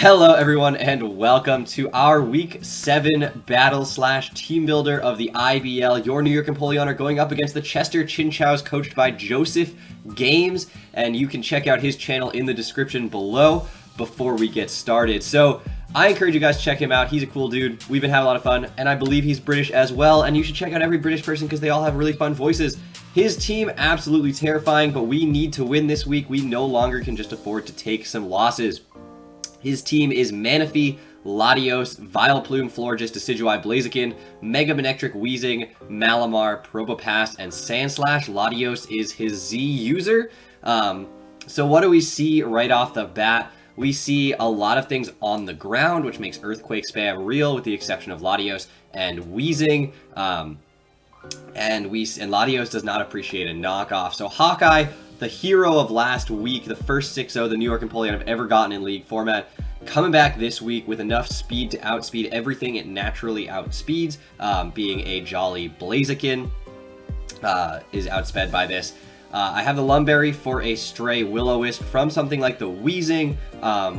Hello everyone and welcome to our week 7 battle / team builder of the IBL. Your New York Empoleon are going up against the Chester Chinchous, coached by JoesphGames, and you can check out his channel in the description below before we get started. So I encourage you guys to check him out. He's a cool dude. We've been having a lot of fun, and I believe he's British as well, and you should check out every British person because they all have really fun voices. His team, absolutely terrifying, but we need to win this week. We no longer can just afford to take some losses. His team is Manaphy, Latios, Vileplume, Florges, Decidueye, Blaziken, Mega Manectric, Weezing, Malamar, Probopass, and Sandslash. Latios is his Z user. So what do we see right off the bat? We see a lot of things on the ground, which makes Earthquake spam real, with the exception of Latios and Weezing. And Latios does not appreciate a knockoff. So Hawkeye, the hero of last week, the first 6-0 the New York Empoleon have ever gotten in League format, coming back this week with enough speed to outspeed everything it naturally outspeeds, being a jolly Blaziken, is outsped by this. I have the Lumberry for a stray Will-O-Wisp from something like the Weezing,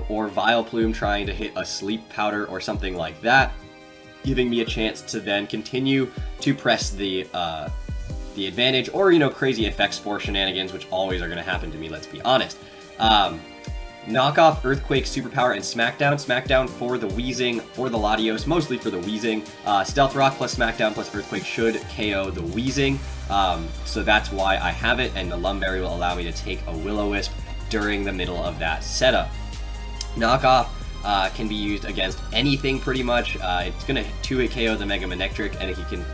or Vileplume trying to hit a Sleep Powder or something like that, giving me a chance to then continue to press the advantage, or, you know, crazy effect spore shenanigans, which always are going to happen to me, let's be honest. Knockoff, Earthquake, Superpower, and Smackdown. Smackdown for the Weezing, for the Latios, mostly for the Weezing. Stealth Rock plus Smackdown plus Earthquake should KO the Weezing, so that's why I have it, and the Lumberry will allow me to take a Will-O-Wisp during the middle of that setup. Knockoff can be used against anything pretty much. It's going to 2-hit KO the Mega Manectric, and he can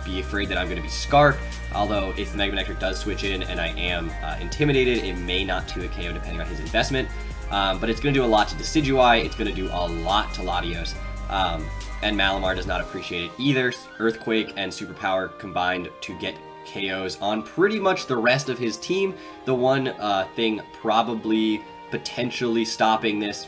be afraid that I'm going to be Scarfed, although if the Mega Manectric does switch in and I am intimidated, it may not 2-hit KO depending on his investment. But it's going to do a lot to Decidueye, it's going to do a lot to Latios, and Malamar does not appreciate it either. Earthquake and Superpower combined to get KOs on pretty much the rest of his team. The one thing probably potentially stopping this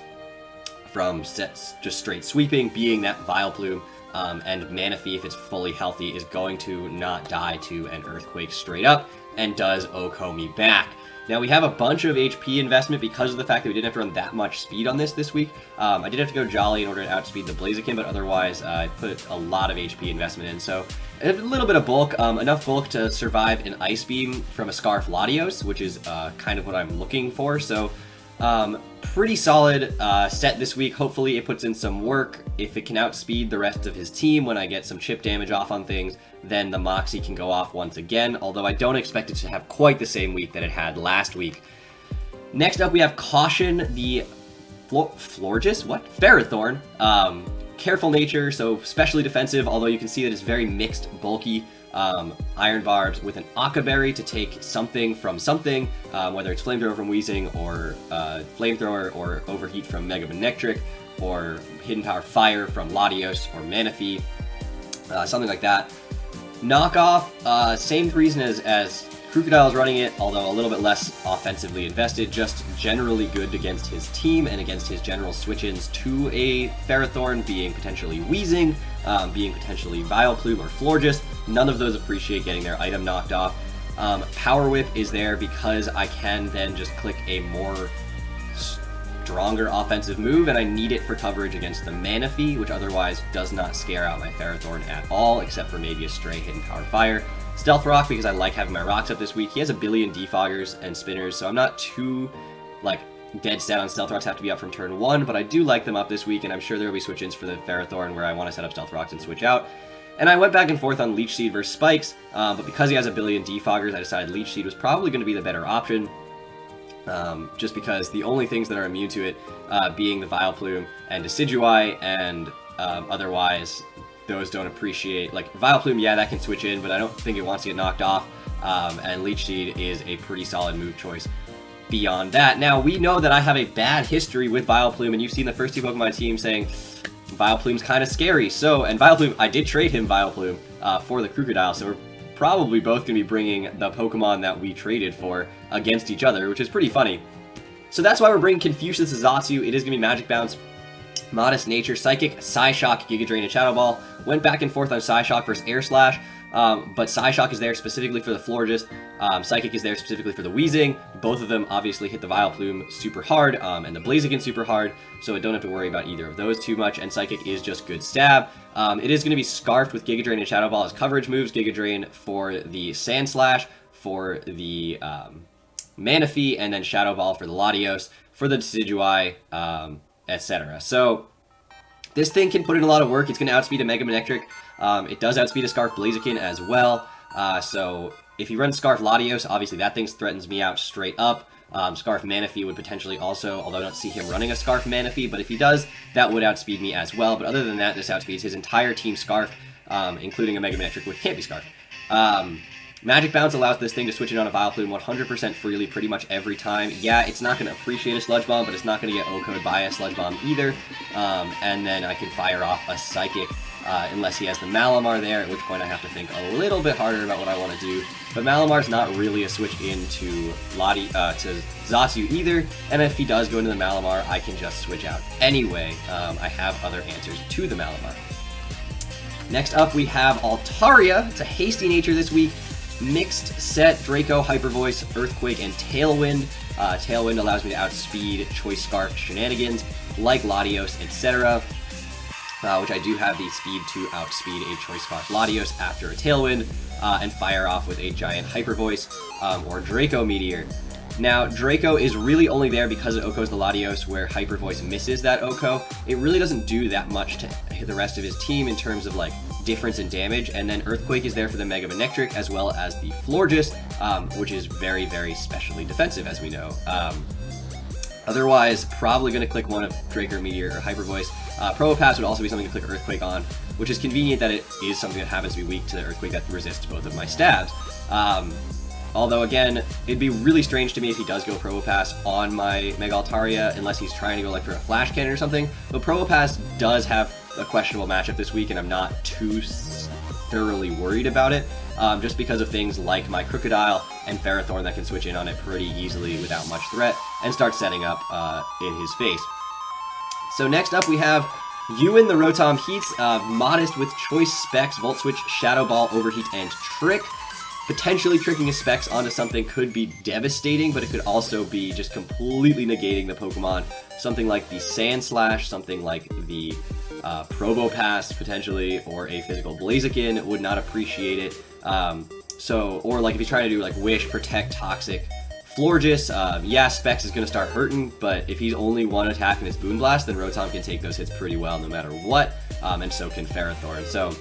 from sets just straight sweeping being that Vileplume, and Manaphy, if it's fully healthy, is going to not die to an Earthquake straight up, and does OHKO me back. Now, we have a bunch of HP investment because of the fact that we didn't have to run that much speed on this week. I did have to go Jolly in order to outspeed the Blaziken, but otherwise I put a lot of HP investment in. So a little bit of bulk, enough bulk to survive an Ice Beam from a Scarf Latios, which is kind of what I'm looking for. So pretty solid set this week. Hopefully it puts in some work. If it can outspeed the rest of his team when I get some chip damage off on things, then the Moxie can go off once again, although I don't expect it to have quite the same week that it had last week. Next up, we have Caution, the Florges? What? Ferrothorn. Careful nature, so specially defensive, although you can see that it's very mixed, bulky. Iron Barbs with an Akaberry to take something from something, whether it's Flamethrower from Weezing, or Flamethrower or Overheat from Mega Manectric, or Hidden Power Fire from Latios or Manaphy, something like that. Knockoff, same reason as Krookodile is running it, although a little bit less offensively invested, just generally good against his team and against his general switch-ins to a Ferrothorn, being potentially Weezing, being potentially Vileplume or Florges. None of those appreciate getting their item knocked off. Power Whip is there because I can then just click a more stronger offensive move, and I need it for coverage against the Manaphy, which otherwise does not scare out my Ferrothorn at all, except for maybe a stray Hidden Power Fire. Stealth Rock, because I like having my rocks up this week. He has a billion defoggers and spinners, so I'm not too, like, dead set on Stealth Rocks have to be up from turn 1, but I do like them up this week, and I'm sure there will be switch-ins for the Ferrothorn where I want to set up Stealth Rocks and switch out. And I went back and forth on Leech Seed versus Spikes, but because he has a billion defoggers, I decided Leech Seed was probably going to be the better option, just because the only things that are immune to it being the Vileplume and Decidueye, and otherwise those don't appreciate, like Vileplume, yeah, that can switch in, but I don't think it wants to get knocked off, and Leech Seed is a pretty solid move choice beyond that. Now, we know that I have a bad history with Vileplume, and you've seen the first two Pokemon team saying Vileplume's kind of scary. So, and Vileplume, I did trade him Vileplume for the Krookodile, so we're probably both going to be bringing the Pokemon that we traded for against each other, which is pretty funny. So that's why we're bringing Confucius Zatsu. It is going to be Magic Bounce. Modest Nature, Psychic, Psyshock, Giga Drain, and Shadow Ball. Went back and forth on Psyshock versus Air Slash, but Psyshock is there specifically for the Florges. Psychic is there specifically for the Wheezing. Both of them obviously hit the Vileplume super hard, and the Blaziken super hard, so I don't have to worry about either of those too much, and Psychic is just good stab. It is going to be Scarfed with Giga Drain and Shadow Ball as coverage moves. Giga Drain for the Sand Slash, for the Manaphy, and then Shadow Ball for the Latios, for the Decidueye, etc. So this thing can put in a lot of work. It's going to outspeed a Mega Manectric. It does outspeed a Scarf Blaziken as well. So if you run Scarf Latios, obviously that thing threatens me out straight up. Scarf Manaphy would potentially also, although I don't see him running a Scarf Manaphy, but if he does, that would outspeed me as well. But other than that, this outspeeds his entire team Scarf, including a Mega Manectric, which can't be Scarf. Magic Bounce allows this thing to switch it on a Vileplume 100% freely pretty much every time. Yeah, it's not going to appreciate a Sludge Bomb, but it's not going to get O-Code by a Sludge Bomb either. And then I can fire off a Psychic unless he has the Malamar there, at which point I have to think a little bit harder about what I want to do. But Malamar's not really a switch into to Zatsu either, and if he does go into the Malamar, I can just switch out anyway. I have other answers to the Malamar. Next up, we have Altaria. It's a hasty nature this week. Mixed set, Draco, Hyper Voice, Earthquake, and Tailwind. Tailwind allows me to outspeed Choice Scarf shenanigans like Latios, etc. Which I do have the speed to outspeed a Choice Scarf Latios after a Tailwind, and fire off with a giant Hyper Voice or Draco Meteor. Now, Draco is really only there because it OHKOs the Latios, where Hyper Voice misses that OHKO. It really doesn't do that much to the rest of his team in terms of like difference in damage, and then Earthquake is there for the Mega Manectric as well as the Florges, which is very, very specially defensive, as we know. Otherwise, probably going to click one of Draco Meteor or Hyper Voice. Probopass would also be something to click Earthquake on, which is convenient that it is something that happens to be weak to the Earthquake that resists both of my stabs. Although, again, it'd be really strange to me if he does go Probopass on my Mega Altaria, unless he's trying to go like for a Flash Cannon or something. But Probopass does have a questionable matchup this week, and I'm not too thoroughly worried about it, just because of things like my Crocodile and Ferrothorn that can switch in on it pretty easily without much threat, and start setting up in his face. So next up we have Ewan the Rotom Heats, Modest with Choice Specs, Volt Switch, Shadow Ball, Overheat, and Trick. Potentially tricking his Specs onto something could be devastating, but it could also be just completely negating the Pokemon. Something like the Sand Slash, something like the Probopass, potentially, or a physical Blaziken would not appreciate it. Or like if he's trying to do like Wish, Protect, Toxic, Florges, yeah, Specs is going to start hurting, but if he's only one attack in his Boon Blast, then Rotom can take those hits pretty well no matter what, and so can Ferrothorn. So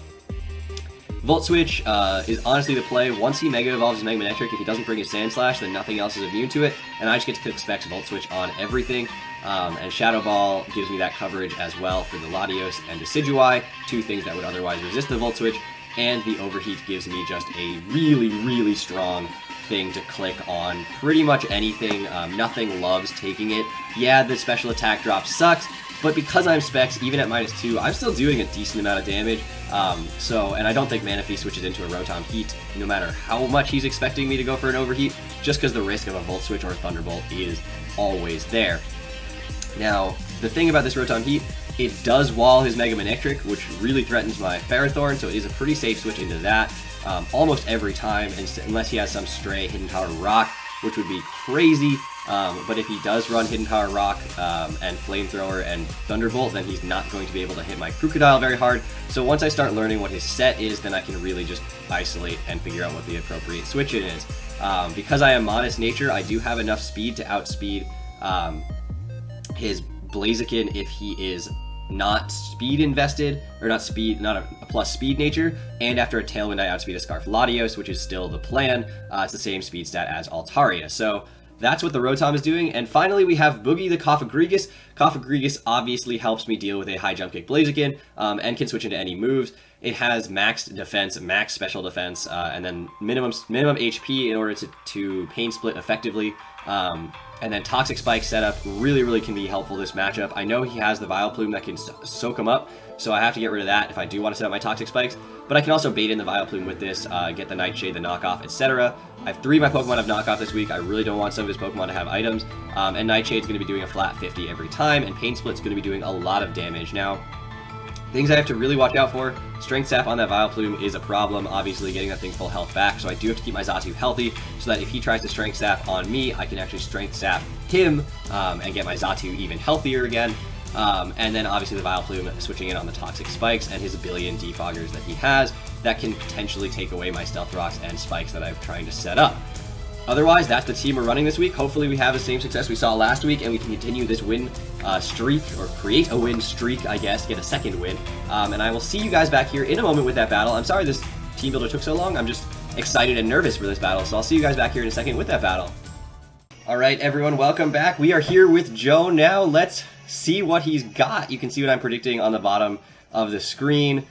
Volt Switch is honestly the play. Once he Mega Evolves his Mega Manectric, if he doesn't bring his Sand Slash, then nothing else is immune to it, and I just get to click Specs Volt Switch on everything. And Shadow Ball gives me that coverage as well for the Latios and Decidueye, two things that would otherwise resist the Volt Switch, and the Overheat gives me just a really, really strong thing to click on pretty much anything. Nothing loves taking it. Yeah, the special attack drop sucks, but because I'm Specs, even at -2, I'm still doing a decent amount of damage. And I don't think Manaphy switches into a Rotom Heat, no matter how much he's expecting me to go for an Overheat, just because the risk of a Volt Switch or a Thunderbolt is always there. Now, the thing about this Rotom Heat, it does wall his Mega Manectric, which really threatens my Ferrothorn, so it is a pretty safe switch into that almost every time, unless he has some stray Hidden Power Rock, which would be crazy. But if he does run Hidden Power Rock and Flamethrower and Thunderbolt, then he's not going to be able to hit my Crocodile very hard. So once I start learning what his set is, then I can really just isolate and figure out what the appropriate switch it is. Because I am Modest Nature, I do have enough speed to outspeed his Blaziken if he is not speed invested, or not a plus speed nature, and after a Tailwind I outspeed a Scarf Latios, which is still the plan. It's the same speed stat as Altaria. So that's what the Rotom is doing. And finally, we have Boogie the Cofagrigus. Cofagrigus obviously helps me deal with a High Jump Kick Blaziken, and can switch into any moves. It has max defense, max special defense, and then minimum HP in order to Pain Split effectively. And then Toxic Spike setup really can be helpful this matchup. I know he has the Vileplume that can soak him up, so I have to get rid of that if I do want to set up my Toxic Spikes. but I can also bait in the Vileplume with this, get the Nightshade, the knockoff, etc. I have 3 of my Pokemon have knockoff this week. I really don't want some of his Pokemon to have items, and Nightshade's going to be doing a flat 50 every time, and Pain Split's going to be doing a lot of damage. Now, things I have to really watch out for, Strength Sap on that Vileplume is a problem, obviously getting that thing full health back, so I do have to keep my Xatu healthy, so that if he tries to Strength Sap on me, I can actually Strength Sap him, and get my Xatu even healthier again. And then obviously the Vileplume switching in on the Toxic Spikes and his billion defoggers that he has that can potentially take away my Stealth Rocks and Spikes that I'm trying to set up. Otherwise, that's the team we're running this week. Hopefully we have the same success we saw last week and we can continue this win streak, or create a win streak, I guess, get a second win. And I will see you guys back here in a moment with that battle. I'm sorry this team builder took so long. I'm just excited and nervous for this battle, so I'll see you guys back here in a second with that battle. Alright everyone, welcome back. We are here with Joe now. Let's see what he's got. You can see what I'm predicting on the bottom of the screen.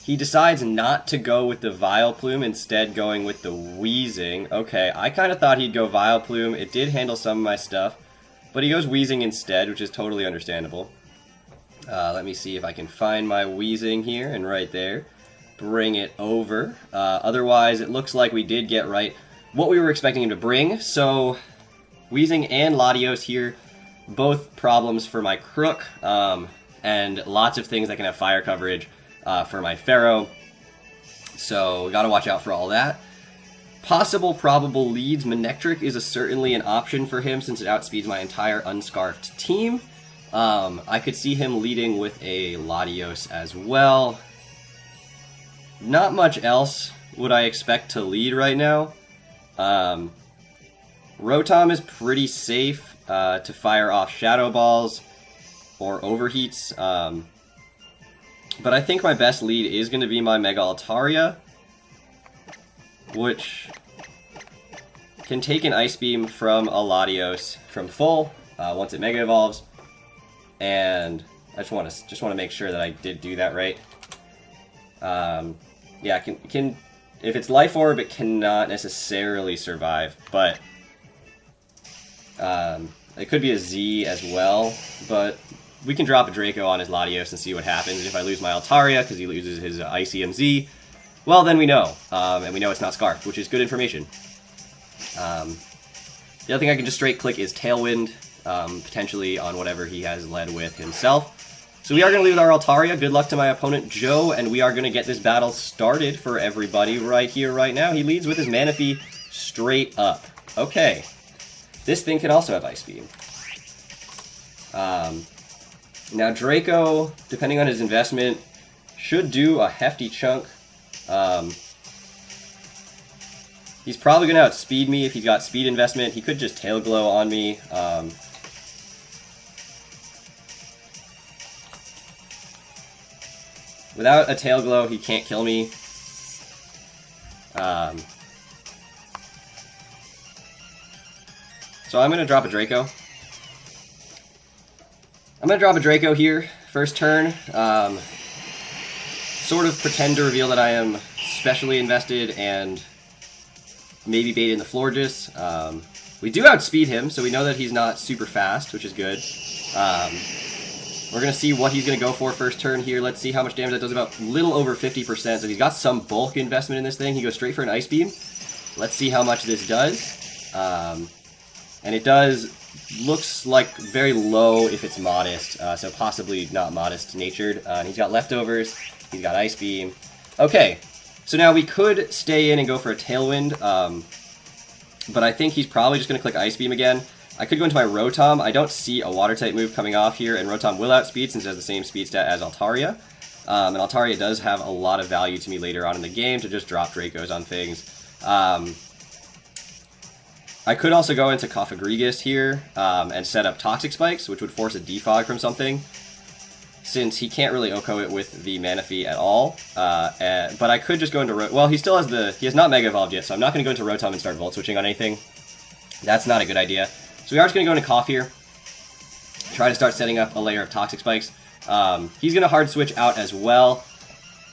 He decides not to go with the Vileplume, instead going with the Weezing. Okay, I kind of thought he'd go Vileplume. It did handle some of my stuff, but he goes Weezing instead, which is totally understandable. Let me see if I can find my Weezing here, and right there. Bring it over. Otherwise, it looks like we did get right what we were expecting him to bring. So, Weezing and Latios here, both problems for my Crook, and lots of things that can have fire coverage for my Pharaoh. So, gotta watch out for all that. Possible probable leads. Manectric is certainly an option for him since it outspeeds my entire Unscarfed team. I could see him leading with a Latios as well. Not much else would I expect to lead right now. Rotom is pretty safe to fire off Shadow Balls or Overheats. But I think my best lead is going to be my Mega Altaria, which can take an Ice Beam from a Latios from full once it Mega Evolves. And I just want to make sure that I did do that right. Yeah, can if it's Life Orb, it cannot necessarily survive, but it could be a Z as well, but we can drop a Draco on his Latios and see what happens. If I lose my Altaria, because he loses his ICMZ, well, then we know. And we know it's not Scarf, which is good information. The other thing I can just straight click is Tailwind, potentially on whatever he has led with himself. So we are going to leave with our Altaria. Good luck to my opponent, Joe, and we are going to get this battle started for everybody right here, right now. He leads with his Manaphy straight up. Okay. This thing can also have Ice Beam. Now Draco, depending on his investment, should do a hefty chunk. He's probably going to outspeed me if he's got speed investment. He could just Tail Glow on me. Without a Tail Glow, he can't kill me. So I'm going to drop a Draco. I'm going to drop a Draco here, first turn. Sort of pretend to reveal that I am specially invested and maybe bait in the Florges. We do outspeed him, so we know that he's not super fast, which is good. We're going to see what he's going to go for first turn here. Let's see how much damage that does, about a little over 50%. So he's got some bulk investment in this thing. He goes straight for an Ice Beam. Let's see how much this does. And it does, looks like very low if it's modest, so possibly not modest-natured. He's got leftovers, he's got Ice Beam. Okay, so now we could stay in and go for a Tailwind, but I think he's probably just going to click Ice Beam again. I could go into my Rotom. I don't see a Water-type move coming off here, and Rotom will outspeed since it has the same speed stat as Altaria. And Altaria does have a lot of value to me later on in the game to just drop Dracos on things. I could also go into Cofagrigus here and set up Toxic Spikes, which would force a defog from something, since he can't really OHKO it with the Manaphy at all. But I could just go into well, he still has he has not Mega Evolved yet, so I'm not going to go into Rotom and start Volt Switching on anything. That's not a good idea. So we are just going to go into Cough here, try to start setting up a layer of Toxic Spikes. He's going to Hard Switch out as well.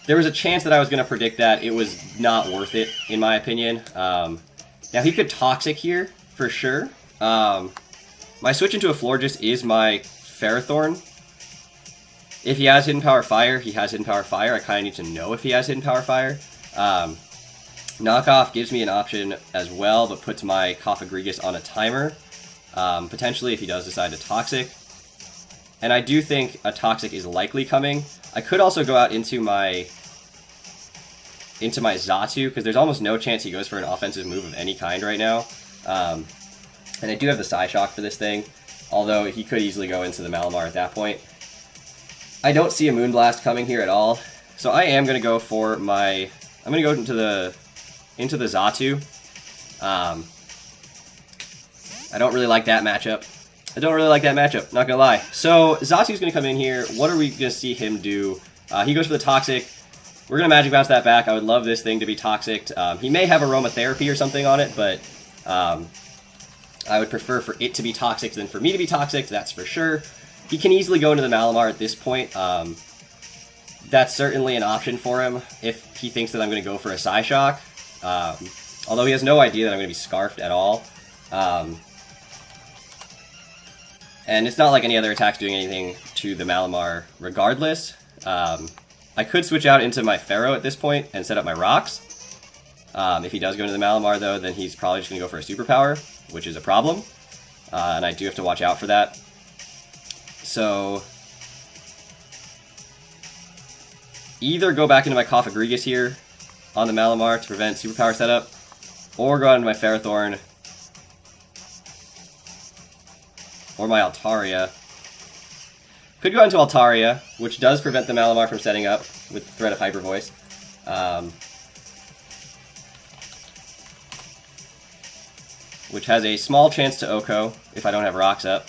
There was a chance that I was going to predict that. It was not worth it, in my opinion. Now he could Toxic here, for sure. My switch into a Florges is my Ferrothorn. If he has Hidden Power Fire, he has Hidden Power Fire. I kind of need to know if he has Hidden Power Fire. Knockoff gives me an option as well, but puts my Cofagrigus on a timer. Potentially if he does decide to Toxic. And I do think a Toxic is likely coming. I could also go out into my Xatu, because there's almost no chance he goes for an offensive move of any kind right now. And I do have the Psyshock for this thing, although he could easily go into the Malamar at that point. I don't see a Moonblast coming here at all, so I am going to go for my... I'm going to go into the Xatu. I don't really like that matchup. Not gonna lie. So, Xatu's gonna come in here. What are we gonna see him do? He goes for the Toxic. We're gonna Magic Bounce that back. I would love this thing to be Toxic. He may have Aromatherapy or something on it, but I would prefer for it to be Toxic than for me to be Toxic, that's for sure. He can easily go into the Malamar at this point. That's certainly an option for him if he thinks that I'm gonna go for a Psyshock. Although he has no idea that I'm gonna be Scarfed at all. And it's not like any other attack's doing anything to the Malamar regardless. I could switch out into my Pharaoh at this point and set up my Rocks. If he does go into the Malamar, though, then he's probably just going to go for a Superpower, which is a problem. And I do have to watch out for that. So, either go back into my Cofagrigus here on the Malamar to prevent Superpower setup, or go out into my Ferrothorn, or my Altaria. Could go into Altaria, which does prevent the Malamar from setting up with the threat of Hyper Voice. Which has a small chance to Oko if I don't have Rocks up.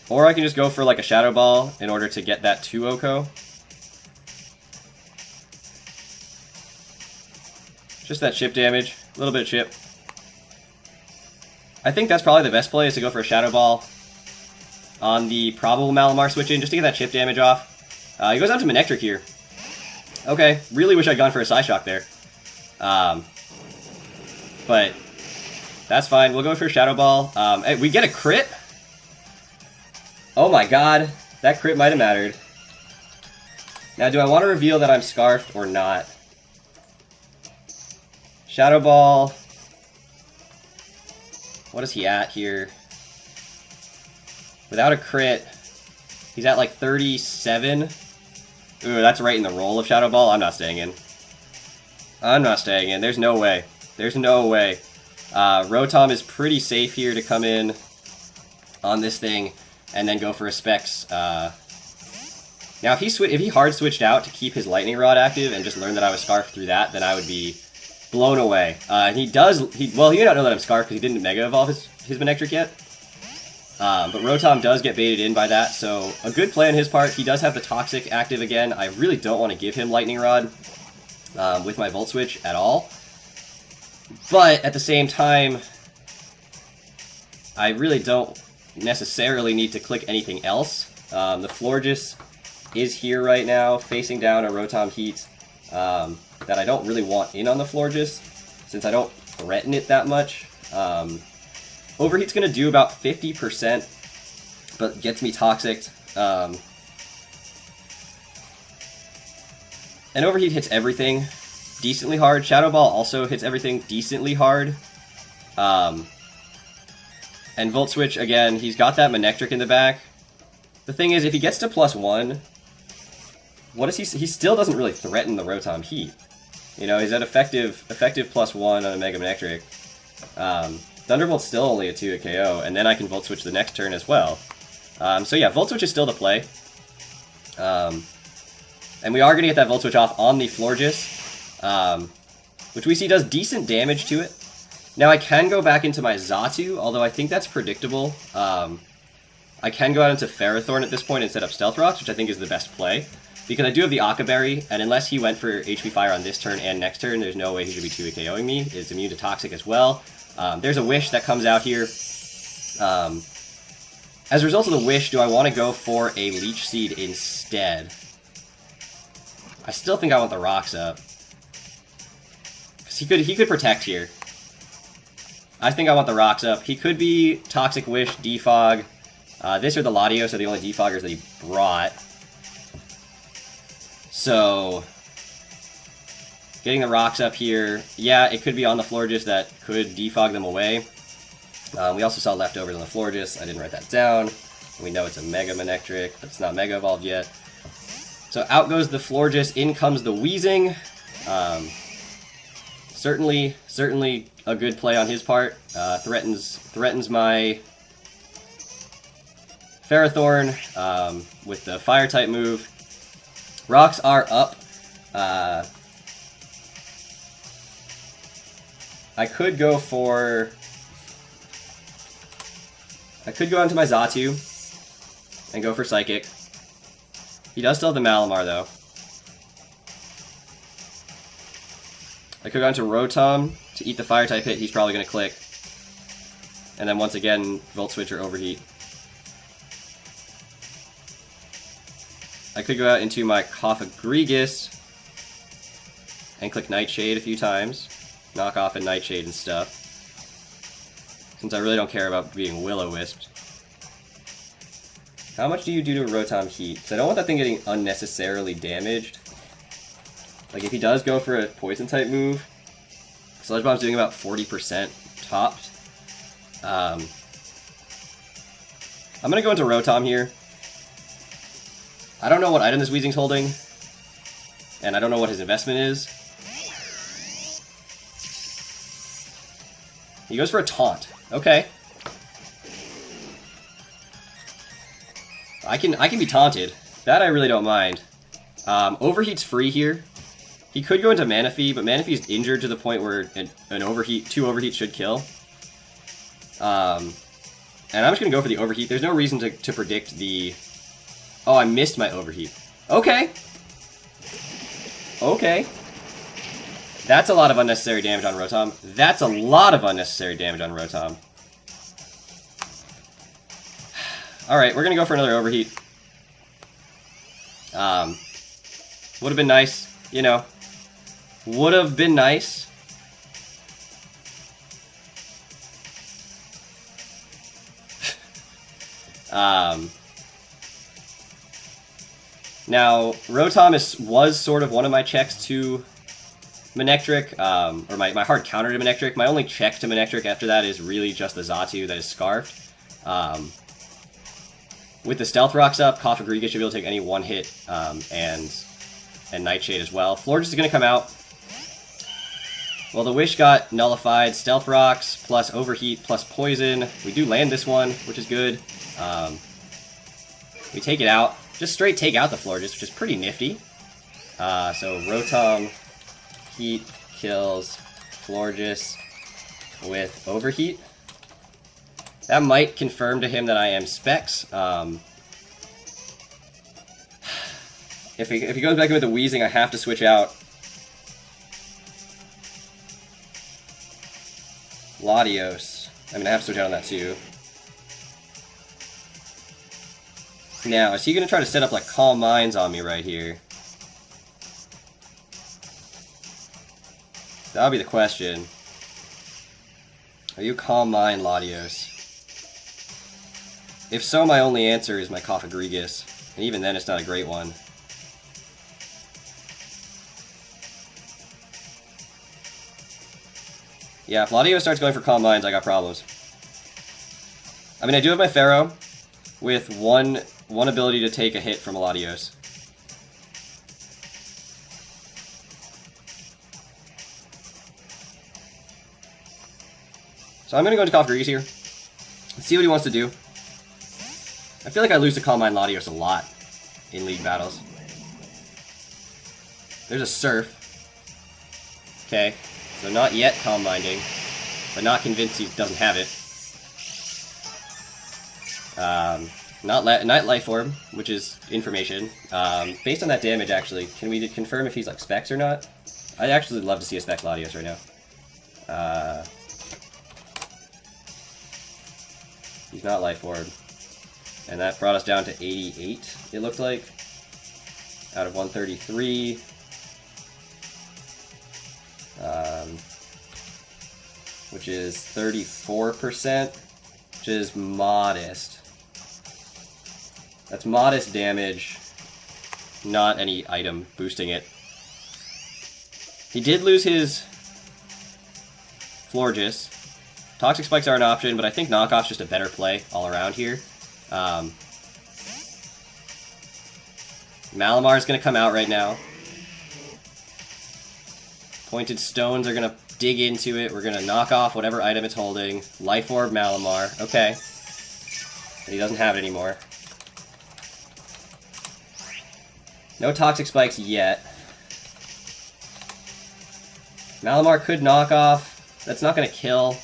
Or I can just go for like a Shadow Ball in order to get that 2 Oko. Just that chip damage, a little bit of chip. I think that's probably the best play, is to go for a Shadow Ball on the probable Malamar switch in, just to get that chip damage off. He goes on to Manectric here. Okay, really wish I'd gone for a Psyshock there. But that's fine, we'll go for a Shadow Ball. Hey, we get a crit? Oh my god, that crit might have mattered. Now, do I want to reveal that I'm Scarfed or not? Shadow Ball. What is he at here? Without a crit, he's at like 37. Ooh, that's right in the roll of Shadow Ball. I'm not staying in. I'm not staying in. There's no way. There's no way. Rotom is pretty safe here to come in on this thing and then go for a Specs. Now, if he hard switched out to keep his Lightning Rod active and just learned that I was Scarfed through that, then I would be blown away. Well, he may not know that I'm Scarfed because he didn't Mega Evolve his Manectric yet. But Rotom does get baited in by that, so a good play on his part. He does have the Toxic active again. I really don't want to give him Lightning Rod with my Volt Switch at all. But at the same time, I really don't necessarily need to click anything else. The Florges is here right now, facing down a Rotom Heat that I don't really want in on the Florges, since I don't threaten it that much. Overheat's going to do about 50%, but gets me Toxic. And Overheat hits everything decently hard. Shadow Ball also hits everything decently hard. And Volt Switch, again, he's got that Manectric in the back. The thing is, if he gets to +1, what is he still doesn't really threaten the Rotom Heat. You know, he's at effective +1 on a Mega Manectric. Thunderbolt's still only a 2 at KO, and then I can Volt Switch the next turn as well. So yeah, Volt Switch is still the play. And we are going to get that Volt Switch off on the Florges, which we see does decent damage to it. Now I can go back into my Xatu, although I think that's predictable. I can go out into Ferrothorn at this point and set up Stealth Rocks, which I think is the best play. Because I do have the Aqua Berry, and unless he went for HP Fire on this turn and next turn, there's no way he should be 2 KOing me. It's immune to Toxic as well. There's a Wish that comes out here. As a result of the Wish, do I want to go for a Leech Seed instead? I still think I want the Rocks up. Because he could Protect here. I think I want the rocks up. He could be Toxic Wish, Defog. This or the Latios are the only defoggers that he brought. So, getting the rocks up here. Yeah, it could be on the Florges that could defog them away. We also saw leftovers on the Florges. I didn't write that down. We know it's a Mega Manectric, but it's not Mega Evolved yet. So out goes the Florges, in comes the Weezing. Certainly a good play on his part. Threatens my Ferrothorn with the Fire-type move. Rocks are up. I could go onto my Xatu and go for Psychic. He does still have the Malamar, though. I could go onto Rotom to eat the Fire-type hit. He's probably going to click. And then once again, Volt Switch or Overheat. I could go out into my Cofagrigus and click Nightshade a few times. Knock off a Nightshade and stuff. Since I really don't care about being Will-O-Wisped. How much do you do to Rotom Heat? Because I don't want that thing getting unnecessarily damaged. Like, if he does go for a Poison-type move, Sludge Bomb's doing about 40% topped. I'm going to go into Rotom here. I don't know what item this Weezing's holding, and I don't know what his investment is. He goes for a Taunt. Okay. I can be taunted. That I really don't mind. Overheat's free here. He could go into Manaphy, but Manaphy's injured to the point where two overheats should kill. And I'm just gonna go for the overheat. There's no reason to predict the... Oh, I missed my overheat. Okay. Okay. That's a lot of unnecessary damage on Rotom. That's a lot of unnecessary damage on Rotom. Alright, we're gonna go for another overheat. Would have been nice, you know. Would have been nice. Now, Rotom was sort of one of my checks to Manectric, or my hard counter to Manectric. My only check to Manectric after that is really just the Xatu that is Scarfed. With the Stealth Rocks up, Cofagrigus should be able to take any one hit, and Nightshade as well. Florges is going to come out. Well, the Wish got nullified. Stealth Rocks, plus Overheat, plus Poison. We do land this one, which is good. We take it out. Just straight take out the Florges, which is pretty nifty. So Rotom Heat kills Florges with Overheat. That might confirm to him that I am Specs. If he goes back in with the Weezing, I have to switch out Latios. I mean, I have to switch out on that too. Now, is he going to try to set up like Calm Minds on me right here? That'll be the question. Are you Calm Mind, Latios? If so, my only answer is my Cofagrigus. And even then, it's not a great one. Yeah, if Latios starts going for Calm Minds, I got problems. I mean, I do have my Pharaoh with one ability to take a hit from a Latios. So I'm going to go into Cofagrigus here. Let's see what he wants to do. I feel like I lose to Calm Mind Latios a lot in League battles. There's a Surf. Okay, so not yet Calm Minding, but not convinced he doesn't have it. Not Life Orb, which is information. Based on that damage, actually, can we confirm if he's like Specs or not? I'd actually love to see a Spec Latios right now. He's not Life Orb. And that brought us down to 88, it looked like, out of 133. which is 34%, which is modest. That's modest damage, not any item boosting it. He did lose his Florges. Toxic Spikes are an option, but I think Knockoff's just a better play all around here. Malamar's going to come out right now. Pointed Stones are going to dig into it. We're going to knock off whatever item it's holding. Life Orb Malamar. Okay. But he doesn't have it anymore. No Toxic Spikes yet. Malamar could knock off. That's not going to kill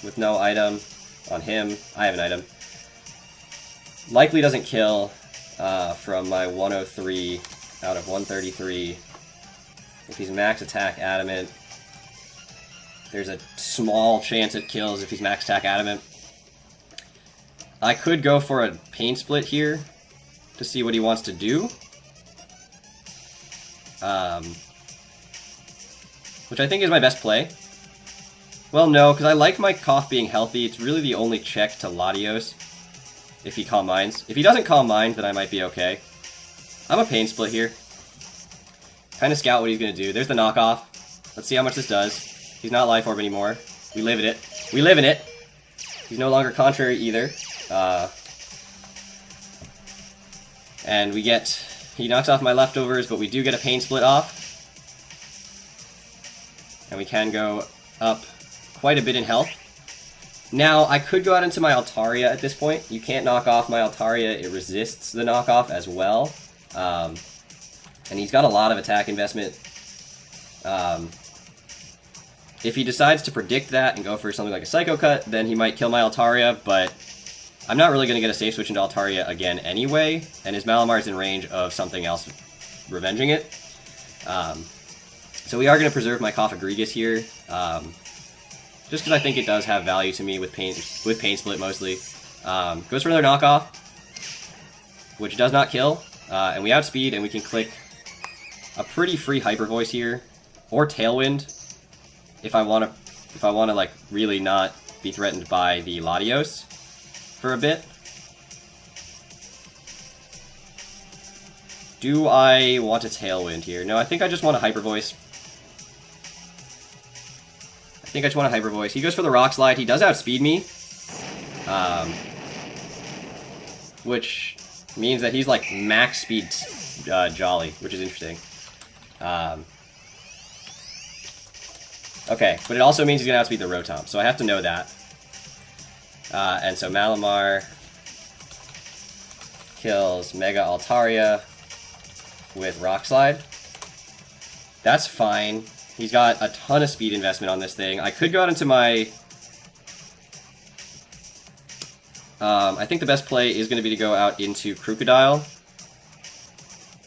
with no item on him. I have an item. Likely doesn't kill from my 103 out of 133. If he's max attack adamant, there's a small chance it kills if he's max attack adamant. I could go for a Pain Split here to see what he wants to do. Which I think is my best play. Well, no, because I like my Cough being healthy. It's really the only check to Latios if he Calm Minds. If he doesn't Calm Mind, then I might be okay. I'm a Pain Split here. Kind of scout what he's going to do. There's the knockoff. Let's see how much this does. He's not Life Orb anymore. We live in it. We live in it! He's no longer Contrary either. And we get... He knocks off my leftovers, but we do get a Pain Split off. And we can go up quite a bit in health. Now, I could go out into my Altaria at this point. You can't knock off my Altaria. It resists the knockoff as well. And he's got a lot of attack investment. If he decides to predict that and go for something like a Psycho Cut, then he might kill my Altaria, but I'm not really going to get a safe switch into Altaria again anyway, and his Malamar's in range of something else revenging it. So we are going to preserve my Cough Egregious here, just because I think it does have value to me with Pain Split mostly. Goes for another knockoff, which does not kill, and we outspeed, and we can click a pretty free Hyper Voice here, or Tailwind, if I want to like really not be threatened by the Latios for a bit. Do I want a Tailwind here? No, I think I just want a Hyper Voice. I think I just want a Hyper Voice. He goes for the Rock Slide. He does outspeed me, which means that he's like max speed Jolly, which is interesting. Okay, but it also means he's going to outspeed the Rotom, so I have to know that. And so Malamar kills Mega Altaria with Rock Slide. That's fine. He's got a ton of speed investment on this thing. I could go out into my... I think the best play is going to be to go out into Crocodile,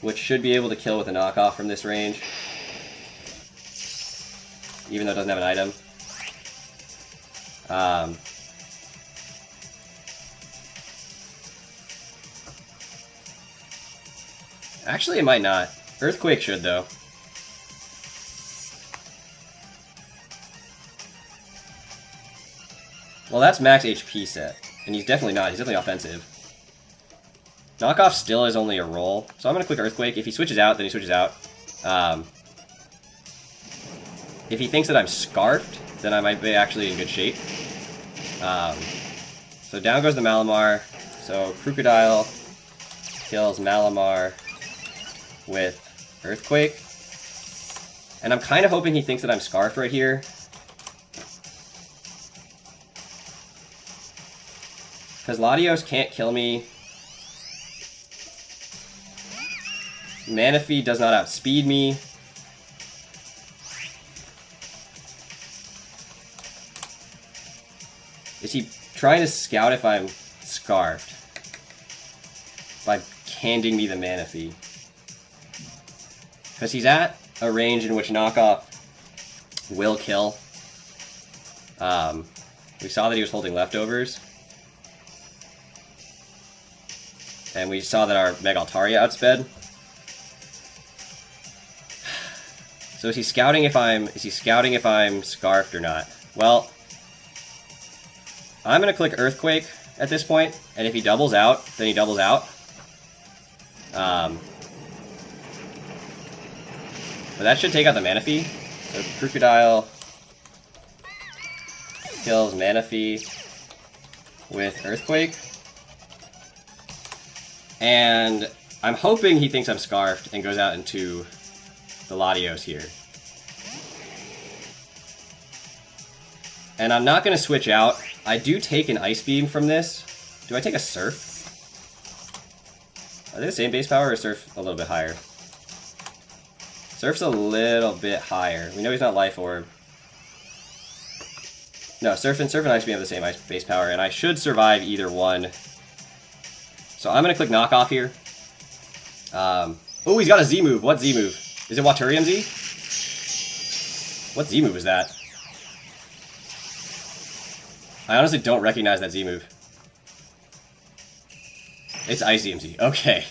which should be able to kill with a knockoff from this range, even though it doesn't have an item. Actually, it might not. Earthquake should, though. Well, that's max HP set, and he's definitely not. He's definitely offensive. Knockoff still is only a roll, so I'm going to click Earthquake. If he switches out, then he switches out. If he thinks that I'm Scarfed, then I might be actually in good shape. So down goes the Malamar. So Crocodile kills Malamar with Earthquake. And I'm kind of hoping he thinks that I'm Scarfed right here. Because Latios can't kill me. Manaphy does not outspeed me. Is he trying to scout if I'm Scarfed by handing me the Manaphy? Because he's at a range in which knockoff will kill. We saw that he was holding leftovers. And we saw that our Mega Altaria outsped. So is he scouting if I'm scarfed or not? Well, I'm gonna click Earthquake at this point, and if he doubles out, then he doubles out. But that should take out the Manaphy. So Crocodile kills Manaphy with Earthquake. And I'm hoping he thinks I'm Scarfed and goes out into the Latios here. And I'm not going to switch out. I do take an Ice Beam from this. Do I take a Surf? Are they the same base power or Surf a little bit higher? Surf's a little bit higher. We know he's not Life Orb. No, Surf and Ice Beam have the same base power, and I should survive either one. So I'm going to click Knockoff here. Oh, he's got a Z move. What Z move? Is it Waturium Z? What Z move is that? I honestly don't recognize that Z move. It's ICMZ. Okay.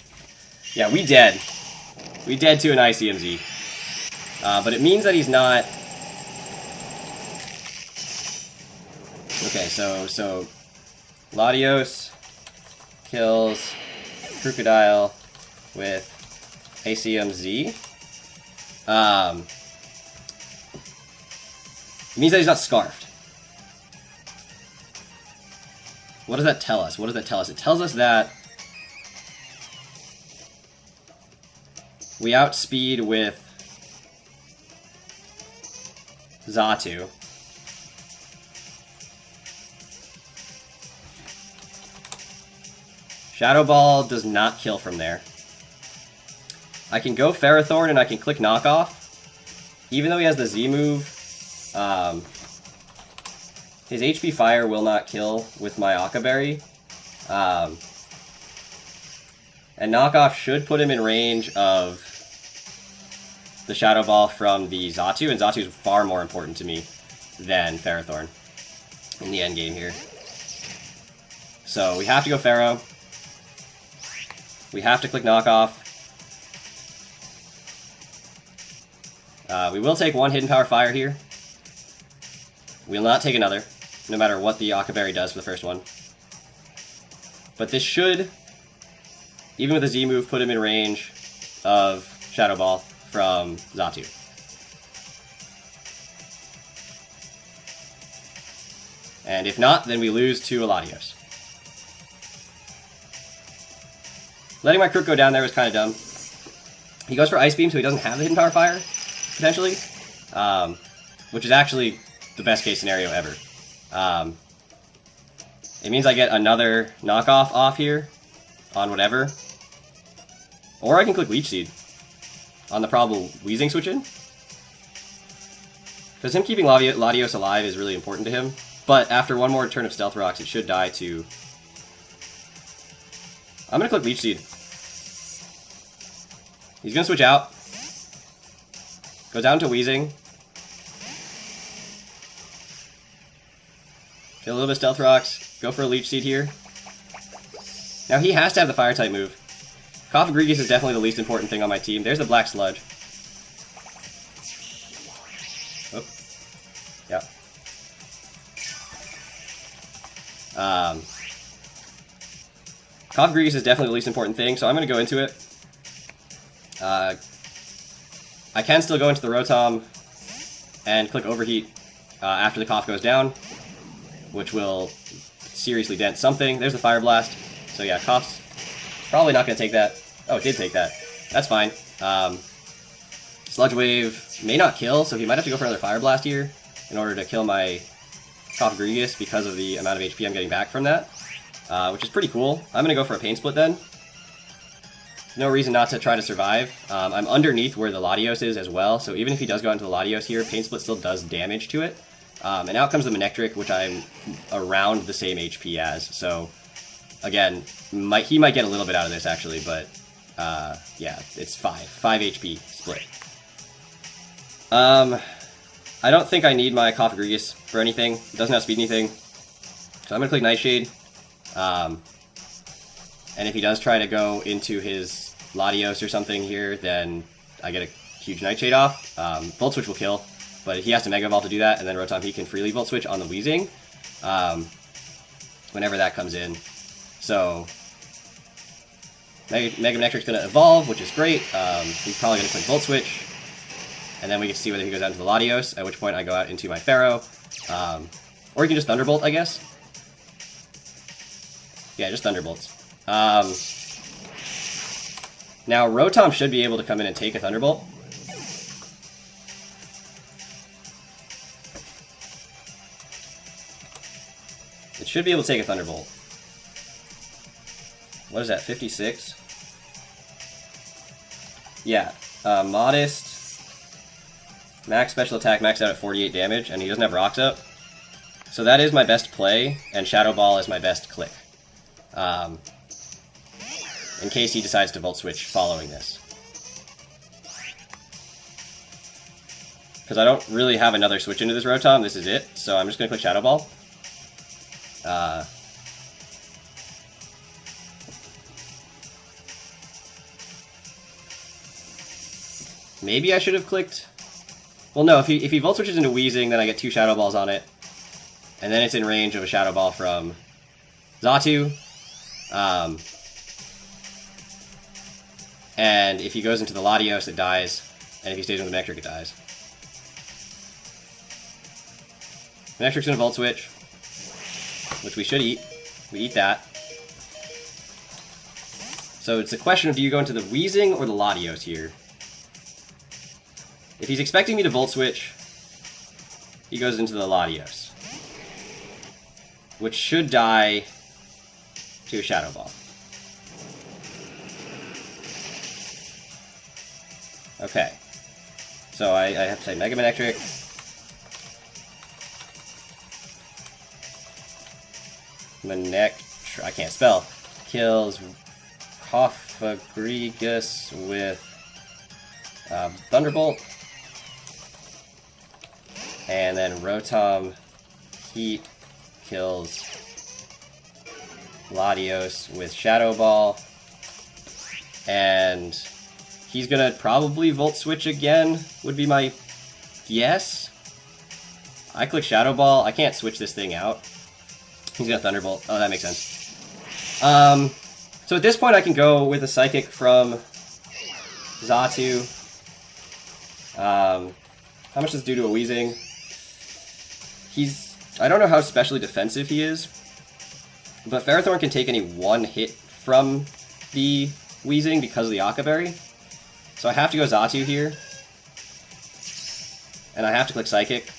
Yeah, we dead. We dead to an ICMZ. But it means that he's not... Okay, so Latios kills Crocodile with ACMZ. It means that he's not Scarfed. What does that tell us? What does that tell us? It tells us that we outspeed with Xatu. Shadow Ball does not kill from there. I can go Ferrothorn and I can click Knockoff. Even though he has the Z move, his HP Fire will not kill with my Akaberry. And Knockoff should put him in range of the Shadow Ball from the Xatu, and Xatu is far more important to me than Ferrothorn in the end game here. So we have to go Ferro. We have to click Knockoff. We will take one Hidden Power Fire here. We will not take another, no matter what the Akaberry does for the first one. But this should, even with a Z move, put him in range of Shadow Ball from Xatu. And if not, then we lose to Latios. Letting my Crook go down there was kind of dumb. He goes for Ice Beam, so he doesn't have the Hidden Power Fire, potentially. Which is actually the best case scenario ever. It means I get another Knockoff off here on whatever. Or I can click Leech Seed on the probable Weezing switch in. Because him keeping Latios alive is really important to him. But after one more turn of Stealth Rocks, it should die to... I'm going to click Leech Seed. He's going to switch out. Go down to Weezing. Get a little bit of Stealth Rocks. Go for a Leech Seed here. Now he has to have the Fire-type move. Cofagrigus is definitely the least important thing on my team. There's the Black Sludge. Oh. Yeah. Cofagrigus is definitely the least important thing, so I'm going to go into it. I can still go into the Rotom and click Overheat after the Cough goes down, which will seriously dent something. There's the Fire Blast. So yeah, Cough's probably not going to take that. Oh, it did take that. That's fine. Sludge Wave may not kill, so he might have to go for another Fire Blast here in order to kill my Cofagrigus because of the amount of HP I'm getting back from that, which is pretty cool. I'm going to go for a Pain Split then. No reason not to try to survive. I'm underneath where the Latios is as well, so even if he does go into the Latios here, Pain Split still does damage to it. And out comes the Manectric, which I'm around the same HP as, so again, he might get a little bit out of this actually, but yeah, it's 5 HP split. I don't think I need my Cofagrigus for anything. It doesn't have speed anything, so I'm gonna click Nightshade. And if he does try to go into his Latios or something here, then I get a huge Nightshade off. Volt Switch will kill, but he has to Mega Evolve to do that, and then Rotom he can freely Volt Switch on the Weezing whenever that comes in. So Mega Manectric's going to evolve, which is great. He's probably going to click Volt Switch, and then we can see whether he goes out into the Latios, at which point I go out into my Pharaoh. Or you can just Thunderbolt, I guess. Yeah, just Thunderbolts. Now, Rotom should be able to come in and take a Thunderbolt. It should be able to take a Thunderbolt. What is that, 56? Yeah, Modest, max special attack, maxed out at 48 damage, and he doesn't have Rocks up. So that is my best play, and Shadow Ball is my best click. In case he decides to Volt Switch following this. Because I don't really have another switch into this Rotom, this is it, so I'm just going to click Shadow Ball. Maybe I should have clicked... Well, no, if he Volt Switches into Weezing, then I get 2 Shadow Balls on it. And then it's in range of a Shadow Ball from Xatu. And if he goes into the Latios, it dies. And if he stays with the Manectric, it dies. Manectric's gonna Volt Switch, which we should eat. We eat that. So it's a question of, do you go into the Weezing or the Latios here? If he's expecting me to Volt Switch, he goes into the Latios, which should die to a Shadow Ball. Okay, so I have to say Mega Manectric. I can't spell. Kills Cofagrigus with Thunderbolt. And then Rotom Heat kills Latios with Shadow Ball. And he's gonna probably Volt Switch again, would be my guess. I click Shadow Ball. I can't switch this thing out. He's gonna Thunderbolt. Oh, that makes sense. So at this point I can go with a Psychic from Xatu. How much does it do to a Weezing? I don't know how specially defensive he is, but Ferrothorn can take any one hit from the Weezing because of the Aqua Berry. So I have to go Xatu here, and I have to click Psychic.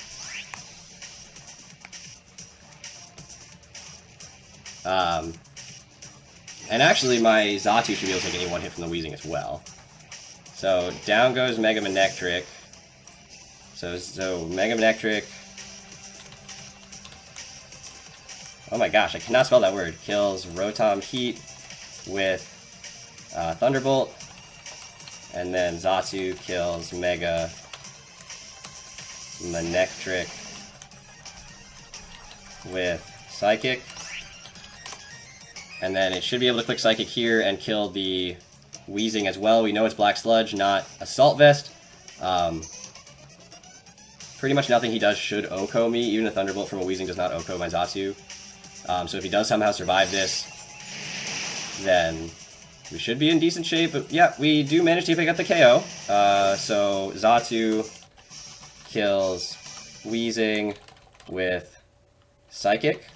And actually my Xatu should be able to take any one hit from the Weezing as well. So down goes Mega Manectric. So Mega Manectric. Oh my gosh, I cannot spell that word. Kills Rotom Heat with Thunderbolt. And then Xatu kills Mega Manectric with Psychic. And then it should be able to click Psychic here and kill the Weezing as well. We know it's Black Sludge, not Assault Vest. Pretty much nothing he does should OHKO me. Even a Thunderbolt from a Weezing does not OHKO my Xatu. So if he does somehow survive this, then we should be in decent shape. But yeah, we do manage to pick up the KO. So Xatu kills Weezing with Psychic.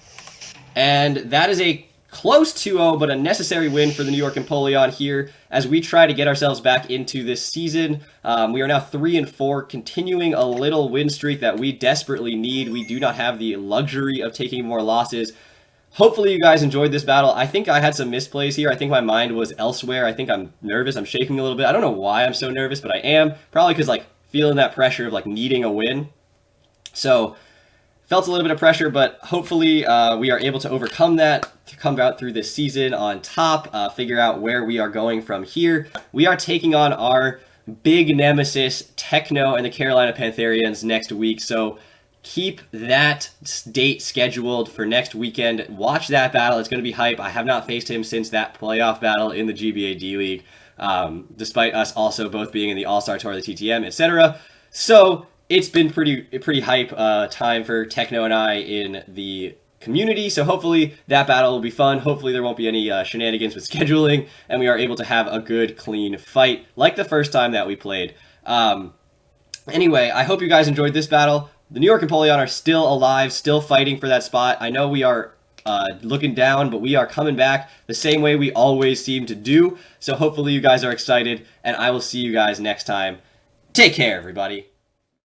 And that is a close 2-0, but a necessary win for the New York Empoleon here as we try to get ourselves back into this season. We are now 3-4, continuing a little win streak that we desperately need. We do not have the luxury of taking more losses. Hopefully you guys enjoyed this battle. I think I had some misplays here. I think my mind was elsewhere. I think I'm nervous. I'm shaking a little bit. I don't know why I'm so nervous, but I am. Probably because like feeling that pressure of like needing a win. So felt a little bit of pressure, but hopefully we are able to overcome that, to come out through this season on top, figure out where we are going from here. We are taking on our big nemesis, Techno, and the Carolina Pantherians next week, so keep that date scheduled for next weekend. Watch that battle. It's going to be hype. I have not faced him since that playoff battle in the GBA D League, despite us also both being in the All-Star Tour, the TTM, etc. So it's been pretty hype time for Techno and I in the community. So hopefully that battle will be fun. Hopefully there won't be any shenanigans with scheduling, and we are able to have a good, clean fight like the first time that we played. Anyway, I hope you guys enjoyed this battle. The New York Empoleon are still alive, still fighting for that spot. I know we are looking down, but we are coming back the same way we always seem to do. So hopefully you guys are excited, and I will see you guys next time. Take care, everybody.